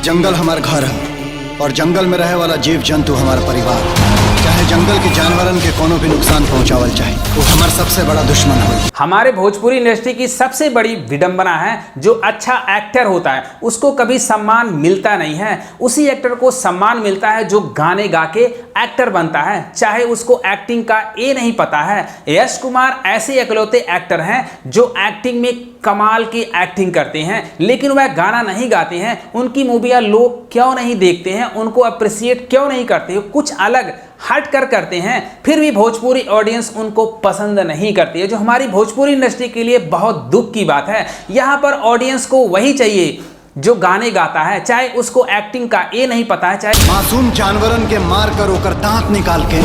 जंगल हमारा घर है और जंगल में रहे वाला जीव जंतु हमारा परिवार। चाहे जंगल के जानवरन के कोनो भी नुकसान पहुंचावल चाहे, वो हमारा सबसे बड़ा दुश्मन हो। हमारे भोजपुरी इंडस्ट्री की सबसे बड़ी विडंबना है, जो अच्छा एक्टर होता है उसको कभी सम्मान मिलता नहीं है। उसी एक्टर को सम्मान मिलता है जो गाने गा के एक्टर बनता है, चाहे उसको एक्टिंग का ए नहीं पता है। यश कुमार ऐसे इकलौते एक्टर हैं जो एक्टिंग में कमाल की एक्टिंग करते हैं, लेकिन वह गाना नहीं गाते हैं। उनकी मूवियाँ लोग क्यों नहीं देखते हैं, उनको अप्रिशिएट क्यों नहीं करते, कुछ अलग हट कर करते हैं, फिर भी भोजपुरी ऑडियंस उनको पसंद नहीं करती है, जो हमारी भोजपुरी इंडस्ट्री के लिए बहुत दुख की बात है। यहाँ पर ऑडियंस को वही चाहिए जो गाने गाता है, चाहे उसको एक्टिंग का ए नहीं पता है, चाहे मासूम जानवरन के मार कर ओकर दांत निकाल के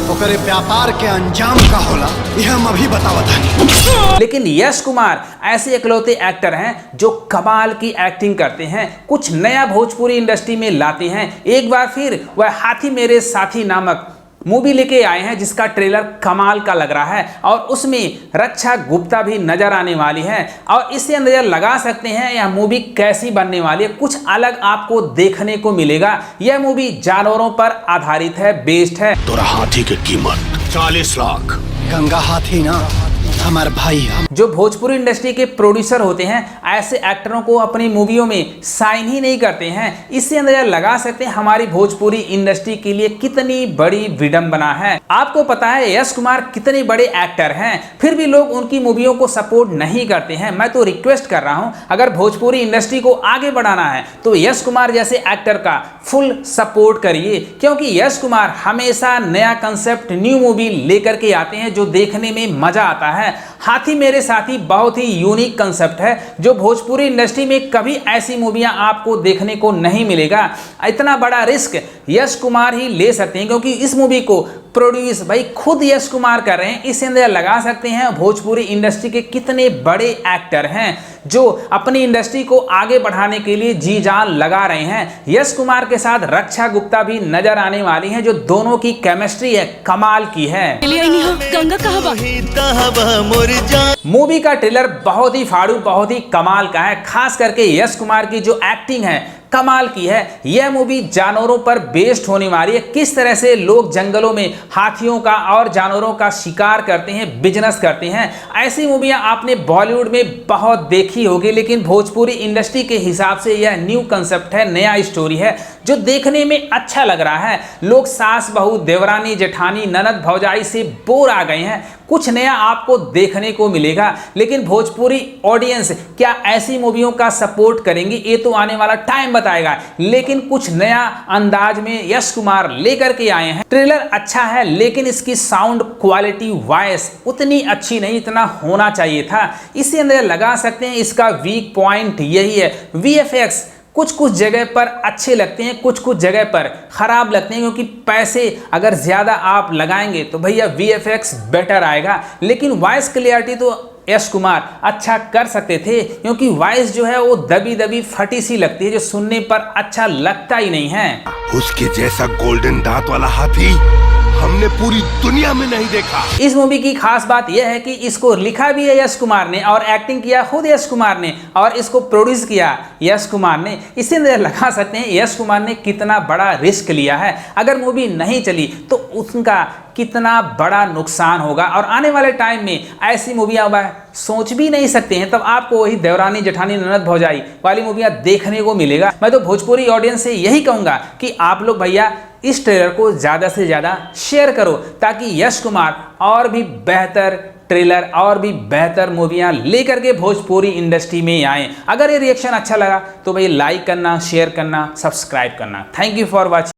ओकरे व्यापार के अंजाम का होला, यह हम अभी बतावत हनी। लेकिन यश कुमार ऐसे इकलौते एक्टर हैं जो कमाल की एक्टिंग करते हैं, कुछ नया भोजपुरी इंडस्ट्री में लाते हैं। एक बार फिर वह हाथी मेरे साथी नामक मूवी लेके आए हैं, जिसका ट्रेलर कमाल का लग रहा है और उसमें रक्षा गुप्ता भी नजर आने वाली है और इससे अंदाजा लगा सकते हैं यह मूवी कैसी बनने वाली है। कुछ अलग आपको देखने को मिलेगा। यह मूवी जानवरों पर आधारित है, बेस्ड है। तोरा हाथी की कीमत 40 लाख। गंगा हाथी ना हमारे भाई है। जो भोजपुरी इंडस्ट्री के प्रोड्यूसर होते हैं ऐसे एक्टरों को अपनी मूवियों में साइन ही नहीं करते हैं। इससे अंदाजा लगा सकते हैं हमारी भोजपुरी इंडस्ट्री के लिए कितनी बड़ी विडंबना है। आपको पता है यश कुमार कितने बड़े एक्टर हैं, फिर भी लोग उनकी मूवियों को सपोर्ट नहीं करते हैं। मैं तो रिक्वेस्ट कर रहा हूं, अगर भोजपुरी इंडस्ट्री को आगे बढ़ाना है तो यश कुमार जैसे एक्टर का फुल सपोर्ट करिए, क्योंकि यश कुमार हमेशा नया कंसेप्ट, न्यू मूवी लेकर के आते हैं जो देखने में मजा आता है। हाथी मेरे साथी बहुत ही यूनिक कंसेप्ट है, जो भोजपुरी इंडस्ट्री में कभी ऐसी मूवियां आपको देखने को नहीं मिलेगा। इतना बड़ा रिस्क यश कुमार ही ले सकते हैं, क्योंकि इस मूवी को प्रोड्यूस भाई खुद यश कुमार कर रहे हैं। इससे अंदाजा लगा सकते हैं भोजपुरी इंडस्ट्री के कितने बड़े एक्टर हैं जो अपनी इंडस्ट्री को आगे बढ़ाने के लिए जी जान लगा रहे हैं। यश कुमार के साथ रक्षा गुप्ता भी नजर आने वाली हैं, जो दोनों की केमिस्ट्री है कमाल की है। मूवी का ट्रेलर बहुत ही फाड़ू, बहुत ही कमाल का है। खास करके यश कुमार की जो एक्टिंग है कमाल की है। यह मूवी जानवरों पर बेस्ड होने वाली है। किस तरह से लोग जंगलों में हाथियों का और जानवरों का शिकार करते हैं, बिजनेस करते हैं। ऐसी मूवियां आपने बॉलीवुड में बहुत देखी होगी, लेकिन भोजपुरी इंडस्ट्री के हिसाब से यह न्यू कंसेप्ट है, नया स्टोरी है जो देखने में अच्छा लग रहा है। लोग सास बहू, देवरानी जेठानी, ननद भौजाई से बोर आ गए हैं। कुछ नया आपको देखने को मिलेगा, लेकिन भोजपुरी ऑडियंस क्या ऐसी मूवियों का सपोर्ट करेंगी, ये तो आने वाला टाइम बताएगा। लेकिन कुछ नया अंदाज में यश कुमार लेकर के आए हैं। ट्रेलर अच्छा है, लेकिन इसकी साउंड क्वालिटी, वॉइस उतनी अच्छी नहीं, इतना होना चाहिए था। इससे अंदाजा लगा सकते हैं इसका वीक पॉइंट यही है। VFX कुछ जगह पर अच्छे लगते हैं, कुछ जगह पर खराब लगते हैं, क्योंकि पैसे अगर ज़्यादा आप लगाएंगे तो भैया VFX बेटर आएगा। लेकिन वॉइस क्लियरिटी तो यश कुमार अच्छा कर सकते थे, क्योंकि वॉइस जो है वो दबी दबी फटी सी लगती है, जो सुनने पर अच्छा लगता ही नहीं है। उसके जैसा गोल्डन दांत वाला हाथी हमने पूरी दुनिया में नहीं देखा। इस मूवी की खास बात यह है कि इसको लिखा भी है यश कुमार ने और एक्टिंग किया खुद यश कुमार ने और इसको प्रोड्यूस किया यश कुमार ने। इससे लगा सकते हैं यश कुमार ने कितना बड़ा रिस्क लिया है। अगर मूवी नहीं चली तो उसका कितना बड़ा नुकसान होगा, और आने वाले टाइम में ऐसी मूवियाँ वह सोच भी नहीं सकते हैं। तब आपको वही देवरानी जेठानी ननद भौजाई वाली मूवियाँ देखने को मिलेगा। मैं तो भोजपुरी ऑडियंस से यही कहूँगा कि आप लोग भैया इस ट्रेलर को ज़्यादा से ज़्यादा शेयर करो, ताकि यश कुमार और भी बेहतर ट्रेलर और भी बेहतर मूवियाँ लेकर के भोजपुरी इंडस्ट्री में आएँ। अगर ये रिएक्शन अच्छा लगा तो भाई लाइक करना, शेयर करना, सब्सक्राइब करना। Thank you for watching.